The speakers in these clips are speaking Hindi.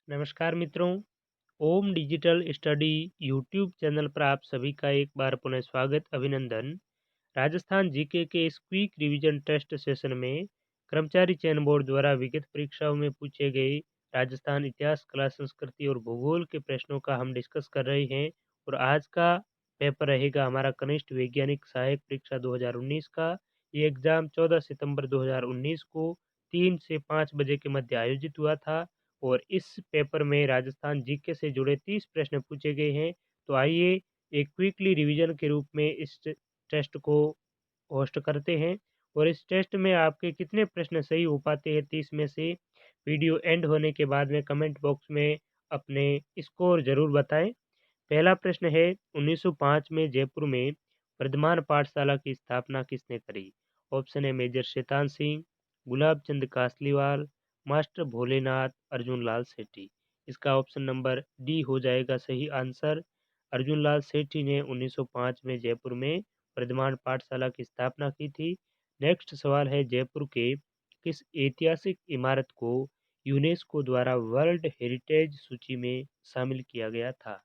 नमस्कार मित्रों, ओम डिजिटल स्टडी यूट्यूब चैनल पर आप सभी का एक बार पुनः स्वागत अभिनंदन। राजस्थान जीके के इस क्विक रिवीजन टेस्ट सेशन में कर्मचारी चयन बोर्ड द्वारा विगत परीक्षाओं में पूछे गए राजस्थान इतिहास, कला, संस्कृति और भूगोल के प्रश्नों का हम डिस्कस कर रहे हैं। और आज का पेपर रहेगा हमारा कनिष्ठ वैज्ञानिक सहायक परीक्षा 2019 का। ये एग्ज़ाम 14 सितंबर 2019 को 3 से 5 बजे के मध्य आयोजित हुआ था। और इस पेपर में राजस्थान जीके से जुड़े 30 प्रश्न पूछे गए हैं। तो आइए एक क्विकली रिवीजन के रूप में इस टेस्ट को होस्ट करते हैं। और इस टेस्ट में आपके कितने प्रश्न सही हो पाते हैं 30 में से, वीडियो एंड होने के बाद में कमेंट बॉक्स में अपने स्कोर ज़रूर बताएं। पहला प्रश्न है, 1905 में जयपुर में वर्धमान पाठशाला की स्थापना किसने करी? ऑप्शन है मेजर शैतान सिंह, गुलाब चंद कासलीवाल, मास्टर भोलेनाथ, अर्जुन लाल सेठी। इसका ऑप्शन नंबर डी हो जाएगा सही आंसर। अर्जुन लाल सेठी ने 1905 में जयपुर में वर्धमान पाठशाला की स्थापना की थी। नेक्स्ट सवाल है, जयपुर के किस ऐतिहासिक इमारत को यूनेस्को द्वारा वर्ल्ड हेरिटेज सूची में शामिल किया गया था?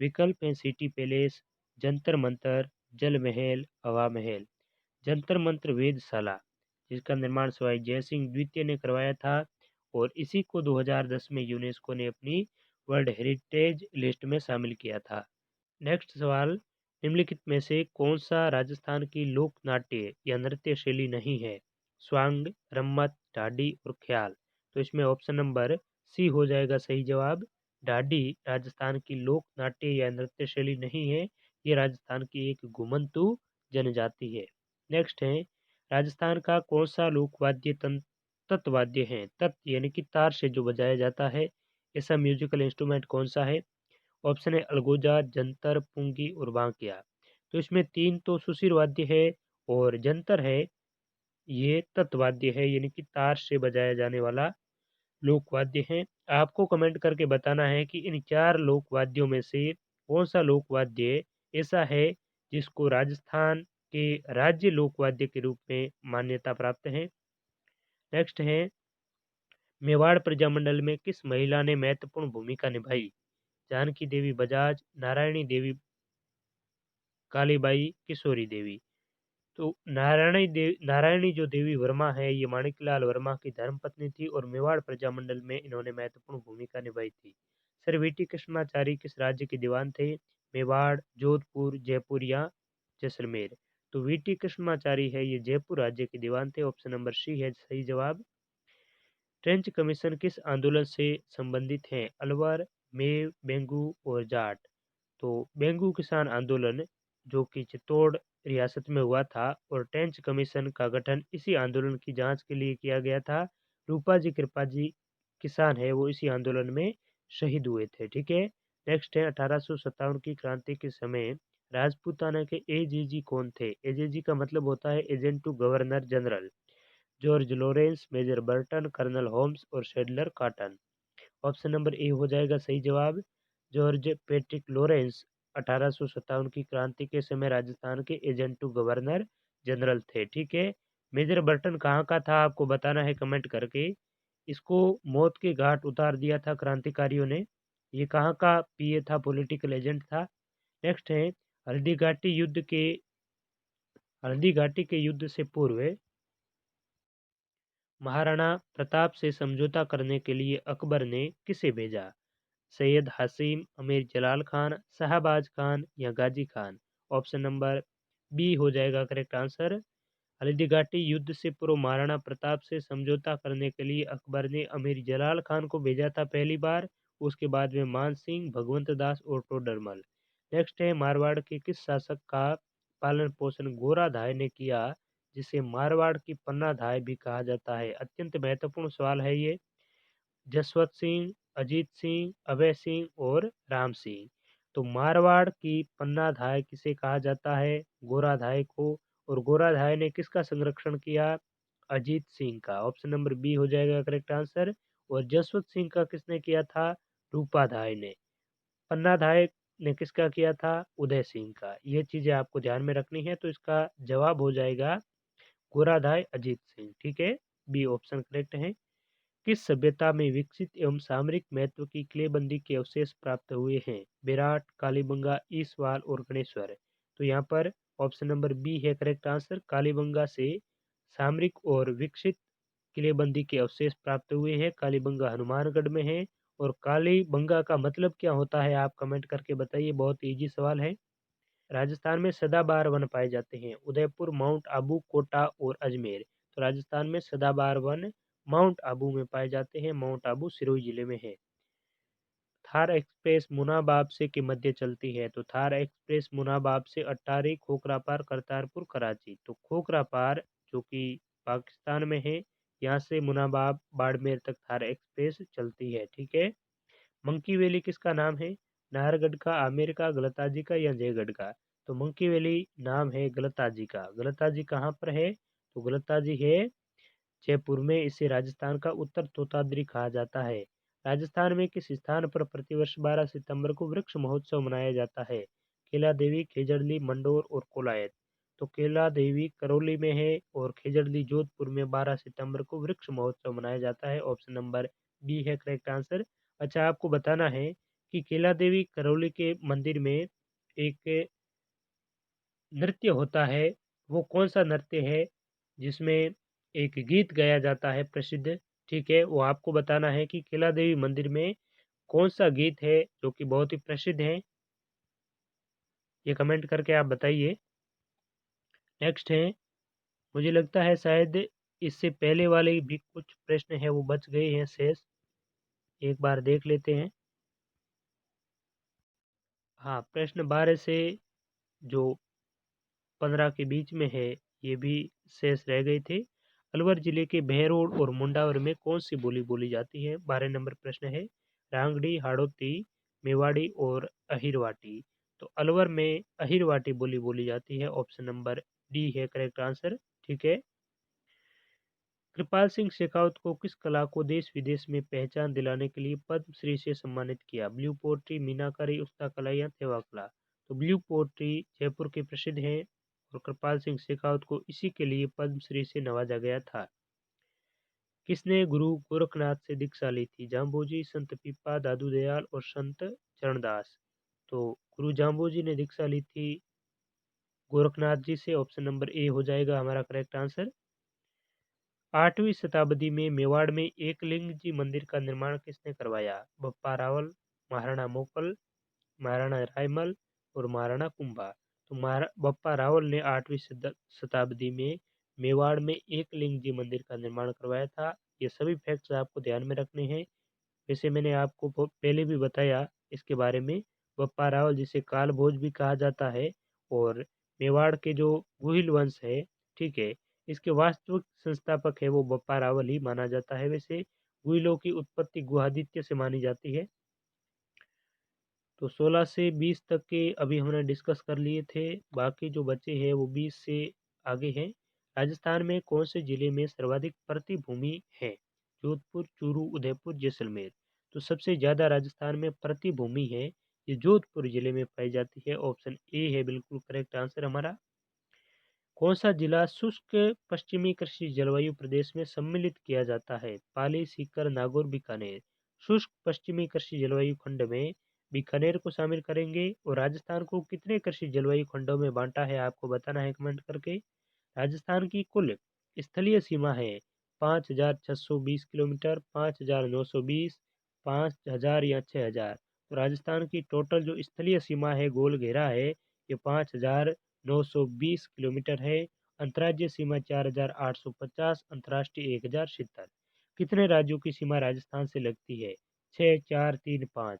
विकल्प हैं सिटी पैलेस, जंतर मंतर, जल महल, हवा महल। जंतर मंतर वेधशाला, जिसका निर्माण सवाई जयसिंह द्वितीय ने करवाया था। और इसी को 2010 में यूनेस्को ने अपनी वर्ल्ड हेरिटेज लिस्ट में शामिल किया था। नेक्स्ट सवाल, निम्नलिखित में से कौन सा राजस्थान की लोक नाट्य या नृत्य शैली नहीं है? स्वांग, रम्मत, ढाडी और ख्याल। तो इसमें ऑप्शन नंबर सी हो जाएगा सही जवाब। ढाडी राजस्थान की लोक नाट्य या नृत्य शैली नहीं है, ये राजस्थान की एक घुमंतू जनजाति है। नेक्स्ट है, राजस्थान का कौन सा लोकवाद्य तत्वाद्य है? तत् यानी कि तार से जो बजाया जाता है, ऐसा म्यूजिकल इंस्ट्रूमेंट कौन सा है? ऑप्शन है अलगोजा, जंतर, पुंगी और बांकिया। तो इसमें 3 तो सुशिर वाद्य है और जंतर है, ये तत्वाद्य है यानी कि तार से बजाया जाने वाला लोकवाद्य है। आपको कमेंट करके बताना है कि इन 4 लोकवाद्यों में से कौन सा लोकवाद्य ऐसा है जिसको राजस्थान के राज्य लोकवाद्य के रूप में मान्यता प्राप्त है। नेक्स्ट है, मेवाड़ प्रजामंडल में किस महिला ने महत्वपूर्ण भूमिका निभाई? जानकी देवी बजाज, नारायणी देवी कालीबाई, किशोरी देवी। तो नारायणी जो देवी वर्मा है, ये माणिकलाल वर्मा की धर्मपत्नी थी और मेवाड़ प्रजामंडल में इन्होंने महत्वपूर्ण भूमिका निभाई थी। सर वीटी कृष्णाचारी किस राज्य के दीवान थे? मेवाड़, जोधपुर, जयपुर या जैसलमेर। तो वीटी कृष्णाचारी है, ये जयपुर राज्य के दीवान थे। ऑप्शन नंबर सी है सही जवाब। ट्रेंच कमीशन किस आंदोलन से संबंधित है? अलवर, मेव, बेंगू और जाट। तो बेंगू किसान आंदोलन जो कि चित्तौड़ रियासत में हुआ था, और ट्रेंच कमीशन का गठन इसी आंदोलन की जांच के लिए किया गया था। रूपा जी कृपा जी किसान है, वो इसी आंदोलन में शहीद हुए थे। ठीक है। नेक्स्ट है, 1857 की क्रांति के समय राजपूताना के एजीजी कौन थे? एजीजी का मतलब होता है agent to governor general. George Lawrence, major Burton, colonel Holmes और शेडलर कॉटन। ऑप्शन नंबर ए हो जाएगा सही जवाब। जॉर्ज पैट्रिक लॉरेंस 1857 की क्रांति के समय राजस्थान के एजेंट टू गवर्नर जनरल थे। ठीक है। मेजर बर्टन कहाँ का था, आपको बताना है कमेंट करके। इसको मौत के घाट उतार दिया था क्रांतिकारियों ने। ये कहाँ का पीए था, पॉलिटिकल एजेंट था। नेक्स्ट है, हल्दी घाटी के युद्ध से पूर्व महाराणा प्रताप से समझौता करने के लिए अकबर ने किसे भेजा? सैयद हासिम, अमीर जलाल खान, शहबाज खान या Ghazi Khan. Option number B हो जाएगा करेक्ट आंसर। हल्दी घाटी युद्ध से पूर्व महाराणा प्रताप से समझौता करने के लिए अकबर ने अमीर जलाल खान को भेजा था पहली बार। उसके बाद में मान सिंह, भगवंत दास और टोडरमल। नेक्स्ट है, मारवाड़ के किस शासक का पालन पोषण गोराधाय ने किया, जिसे मारवाड़ की पन्ना धाय भी कहा जाता है? अत्यंत महत्वपूर्ण सवाल है ये। जसवंत सिंह, अजीत सिंह, अभय सिंह और राम सिंह। तो मारवाड़ की पन्नाधाय किसे कहा जाता है? गोराधाय को। और गोराधाय ने किसका संरक्षण किया? अजीत सिंह का। ऑप्शन नंबर बी हो जाएगा करेक्ट आंसर। और जसवंत सिंह का किसने किया था? रूपाधाय ने। पन्नाधाय ने किसका किया था? उदय सिंह का। ये चीजें आपको ध्यान में रखनी है। तो इसका जवाब हो जाएगा गोराधाय अजीत सिंह। ठीक है, बी ऑप्शन करेक्ट है। किस सभ्यता में विकसित एवं सामरिक महत्व की किलेबंदी के अवशेष प्राप्त हुए हैं? बेराट, कालीबंगा, ईसवाल और गणेश्वर। तो यहाँ पर ऑप्शन नंबर बी है करेक्ट आंसर। कालीबंगा से सामरिक और विकसित किलेबंदी के अवशेष प्राप्त हुए हैं। कालीबंगा हनुमानगढ़ में है। और कालीबंगा का मतलब क्या होता है, आप कमेंट करके बताइए, बहुत इजी सवाल है। राजस्थान में सदाबहार वन पाए जाते हैं? उदयपुर, माउंट आबू, कोटा और अजमेर। तो राजस्थान में सदाबहार वन माउंट आबू में पाए जाते हैं। माउंट आबू सिरोही जिले में है। थार एक्सप्रेस मुनाबाब से के मध्य चलती है? तो थार एक्सप्रेस मुनाबाब से अट्टारी, खोखरापार, करतारपुर, कराची। तो खोखरापार जो कि पाकिस्तान में है, यहाँ से मुनाबाब बाड़मेर तक थार एक्सप्रेस चलती है। ठीक है। मंकी वैली किसका नाम है? नाहरगढ़ का, आमेर का, गलताजी का या जयगढ़ का? तो मंकी वैली नाम है गलताजी का। गलताजी कहाँ पर है? तो गलताजी है जयपुर में। इसे राजस्थान का उत्तर तोताद्री कहा जाता है। राजस्थान में किस स्थान पर प्रतिवर्ष 12 सितंबर को वृक्ष महोत्सव मनाया जाता है? केला देवी, खेजड़ली, मंडोर और कोलायत। तो केला देवी करौली में है और खेजड़ली जोधपुर में 12 सितंबर को वृक्ष महोत्सव मनाया जाता है। ऑप्शन नंबर बी है करेक्ट आंसर। अच्छा, आपको बताना है कि केला देवी करौली के मंदिर में एक नृत्य होता है, वो कौन सा नृत्य है जिसमें एक गीत गाया जाता है प्रसिद्ध? ठीक है, वो आपको बताना है कि केला देवी मंदिर में कौन सा गीत है जो कि बहुत ही प्रसिद्ध है, ये कमेंट करके आप बताइए। नेक्स्ट है, मुझे लगता है शायद इससे पहले वाले भी कुछ प्रश्न है वो बच गए हैं शेष, एक बार देख लेते हैं। हाँ, प्रश्न 12 से जो 15 के बीच में है, ये भी शेष रह गए थे। अलवर जिले के बहरोड और मुंडावर में कौन सी बोली बोली जाती है? 12 नंबर प्रश्न है। रांगड़ी, हाड़ौती, मेवाड़ी और अहिरवाटी। तो अलवर में अहिरवाटी बोली बोली जाती है। ऑप्शन नंबर डी है करेक्ट आंसर। ठीक है। कृपाल सिंह शेखावत को किस कला को देश विदेश में पहचान दिलाने के लिए पद्मश्री से सम्मानित किया? ब्लू पोट्री, मीनाकारी, उस्ता कला या थेवा कला? तो ब्लू पोट्री जयपुर के प्रसिद्ध हैं और कृपाल सिंह शेखावत को इसी के लिए पद्मश्री से नवाजा गया था। किसने गुरु गोरखनाथ से दीक्षा ली थी? जाम्बोजी, संत पीपा, दादू दयाल और संत चरणदास। तो गुरु जाम्बोजी ने दीक्षा ली थी गोरखनाथ जी से। ऑप्शन नंबर ए हो जाएगा हमारा करेक्ट आंसर। 8वीं शताब्दी में मेवाड़ में एकलिंग जी मंदिर का निर्माण किसने करवाया? बप्पा रावल, महाराणा मोकल, महाराणा रायमल और महाराणा कुंभा। तो बप्पा रावल ने 8वीं शताब्दी में मेवाड़ में एकलिंग जी मंदिर का निर्माण करवाया था। ये सभी फैक्ट्स आपको ध्यान में रखने हैं। वैसे मैंने आपको पहले भी बताया इसके बारे में। बप्पा रावल जिसे काल भोज भी कहा जाता है, और मेवाड़ के जो गुहिल वंश है, ठीक है, इसके वास्तविक संस्थापक है वो बप्पा रावल ही माना जाता है। वैसे गुहिलों की उत्पत्ति गुहादित्य से मानी जाती है। तो 16 से 20 तक के अभी हमने डिस्कस कर लिए थे, बाकी जो बचे हैं वो 20 से आगे हैं। राजस्थान में कौन से जिले में सर्वाधिक प्रतिभूमि है? जोधपुर, चूरू, उदयपुर, जैसलमेर। तो सबसे ज़्यादा राजस्थान में प्रतिभूमि है, ये जोधपुर जिले में पाई जाती है। ऑप्शन ए है बिल्कुल करेक्ट आंसर हमारा। कौन सा जिला शुष्क पश्चिमी कृषि जलवायु प्रदेश में सम्मिलित किया जाता है? पाली, सीकर, नागौर, बीकानेर। शुष्क पश्चिमी कृषि जलवायु खंड में बीकानेर को शामिल करेंगे। और राजस्थान को कितने कृषि जलवायु खंडों में बांटा है, आपको बताना है कमेंट करके। राजस्थान की कुल स्थलीय सीमा है 5,620 किलोमीटर, 5,920, 5,000 या 6,000। तो राजस्थान की टोटल जो स्थलीय सीमा है, गोल घेरा है, ये 5,920 किलोमीटर है। अंतर्राज्यीय सीमा 4,850, अंतर्राष्ट्रीय 1,070। कितने राज्यों की सीमा राजस्थान से लगती है? 6, 4, 3, 5।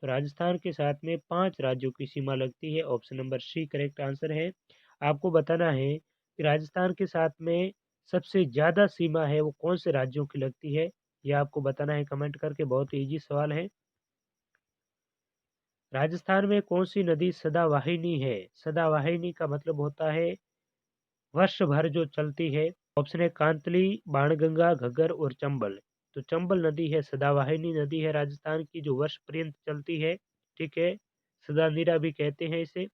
तो राजस्थान के साथ में 5 राज्यों की सीमा लगती है। Option number C correct answer है। आपको बताना है कि राजस्थान के साथ में सबसे ज़्यादा सीमा है वो कौन से राज्यों की लगती है, ये आपको बताना है कमेंट करके। बहुत इजी सवाल है। राजस्थान में कौन सी नदी सदावाहिनी है? सदावाहिनी का मतलब होता है वर्ष भर जो चलती है। ऑप्शन है कांतली, बाणगंगा, घग्गर और चंबल। तो चंबल नदी है सदावाहिनी नदी है राजस्थान की, जो वर्ष पर्यंत चलती है। ठीक है, सदा नीरा भी कहते हैं इसे।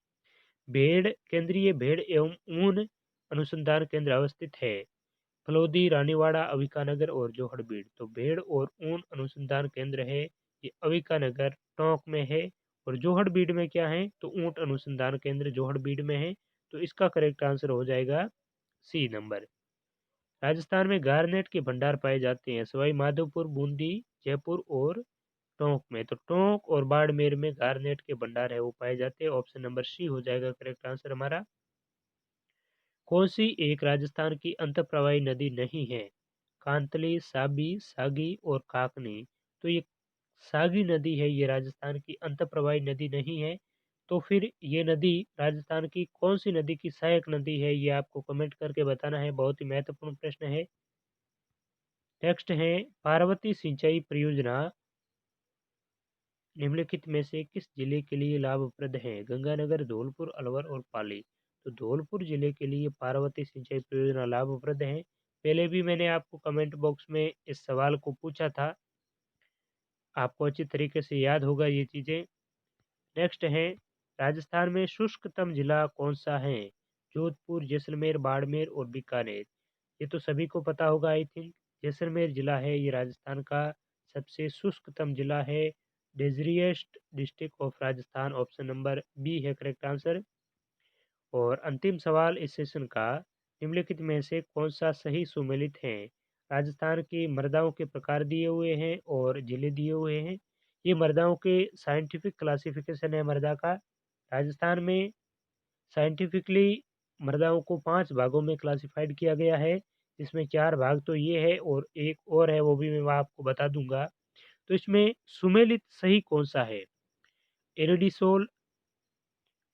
भेड़ केंद्रीय भेड़ एवं ऊन अनुसंधान केंद्र अवस्थित है फलोदी, रानीवाड़ा, अविकानगर और जोहड़बीड़। तो भेड़ और ऊन अनुसंधान केंद्र है ये अविकानगर टोंक में है, और जोहड़बीड़ में क्या है तो ऊंट अनुसंधान केंद्र जोहड़बीड़ में है। तो इसका करेक्ट आंसर हो जाएगा सी नंबर। राजस्थान में गारनेट के भंडार पाए जाते हैं सवाई माधोपुर, बूंदी, जयपुर और टोंक में। तो टोंक और बाड़मेर में गारनेट के भंडार है वो पाए जाते हैं। ऑप्शन नंबर सी हो जाएगा करेक्ट आंसर हमारा। कौन सी एक राजस्थान की अंतःप्रवाही नदी नहीं है? कांतली, साबी, सागी और काकनी। तो ये सागी नदी है, ये राजस्थान की अंतःप्रवाही नदी नहीं है। तो फिर ये नदी राजस्थान की कौन सी नदी की सहायक नदी है, ये आपको कमेंट करके बताना है। बहुत ही महत्वपूर्ण प्रश्न है। नेक्स्ट है, पार्वती सिंचाई परियोजना निम्नलिखित में से किस जिले के लिए लाभप्रद है? गंगानगर, धौलपुर, अलवर और पाली। तो धौलपुर जिले के लिए पार्वती सिंचाई परियोजना लाभप्रद है। पहले भी मैंने आपको कमेंट बॉक्स में इस सवाल को पूछा था, आपको अच्छी तरीके से याद होगा ये चीज़ें। नेक्स्ट है, राजस्थान में शुष्कतम जिला कौन सा है? जोधपुर, जैसलमेर, बाड़मेर और बीकानेर। ये तो सभी को पता होगा आई थिंक। जैसलमेर जिला है ये राजस्थान का सबसे शुष्कतम जिला है। Desertiest district of Rajasthan, option number B है करेक्ट आंसर। और अंतिम सवाल इस सेशन का, निम्नलिखित में से कौन सा सही सुमेलित है? राजस्थान की मृदाओं के प्रकार दिए हुए हैं और जिले दिए हुए हैं। ये मृदाओं के साइंटिफिक क्लासिफिकेशन है मृदा का। राजस्थान में साइंटिफिकली मृदाओं को 5 भागों में क्लासिफाइड किया गया है, जिसमें 4 भाग तो ये है और एक और है वो भी मैं आपको बता दूंगा। तो इसमें सुमेलित सही कौन सा है? एरिडिसोल,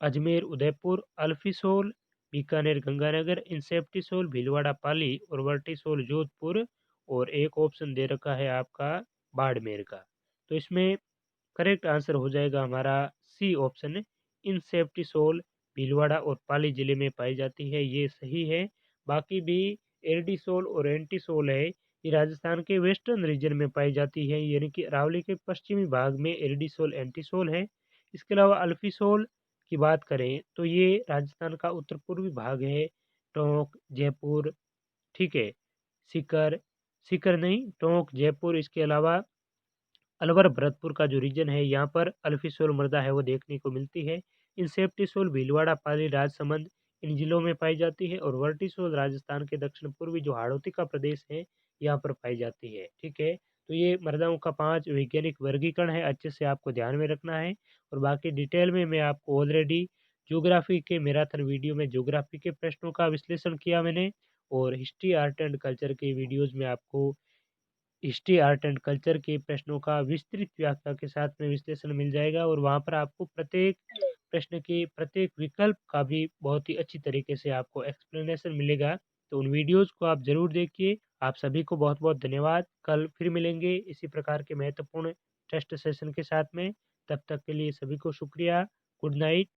अजमेर उदयपुर, अल्फिसोल, बीकानेर गंगानगर, इंसेप्टिसोल भीलवाड़ा पाली और वर्टिसोल जोधपुर, और एक ऑप्शन दे रखा है आपका बाड़मेर का। तो इसमें करेक्ट आंसर हो जाएगा हमारा सी ऑप्शन, इंसेप्टिसोल भीलवाड़ा और पाली जिले में पाई जाती है, ये सही है। बाकी भी एर्डिसोल और एंटीसोल है, ये राजस्थान के वेस्टर्न रीजन में पाई जाती है, यानी कि अरावली के पश्चिमी भाग में एर्डिसोल एंटीसोल है। इसके अलावा अल्फिसोल की बात करें तो ये राजस्थान का उत्तर पूर्वी भाग है, टोंक, जयपुर, ठीक है, सीकर, सीकर नहीं, टोंक, जयपुर, इसके अलावा अलवर भरतपुर का जो रीजन है यहाँ पर अल्फिसोल मृदा है वो देखने को मिलती है। इंसेप्टिसोल भीलवाड़ा, पाली, राजसमंद इन जिलों में पाई जाती है, और वर्टिसोल राजस्थान के दक्षिण पूर्वी जो हाड़ौती का प्रदेश है यहाँ पर पाई जाती है, ठीक है। तो ये मृदाओं का 5 वैज्ञानिक वर्गीकरण है, अच्छे से आपको ध्यान में रखना है। और बाकी डिटेल में मैं आपको ऑलरेडी ज्योग्राफी के मैराथन वीडियो में ज्योग्राफी के प्रश्नों का विश्लेषण किया मैंने, और हिस्ट्री, आर्ट एंड कल्चर के वीडियोज़ में आपको हिस्ट्री, आर्ट एंड कल्चर के प्रश्नों का विस्तृत व्याख्या के साथ में विश्लेषण मिल जाएगा, और वहाँ पर आपको प्रत्येक प्रश्न के प्रत्येक विकल्प का भी बहुत ही अच्छी तरीके से आपको एक्सप्लेनेशन मिलेगा। तो उन वीडियोज़ को आप ज़रूर देखिए। आप सभी को बहुत-बहुत धन्यवाद। कल फिर मिलेंगे इसी प्रकार के महत्वपूर्ण टेस्ट सेशन के साथ में। तब तक के लिए सभी को शुक्रिया। Good night.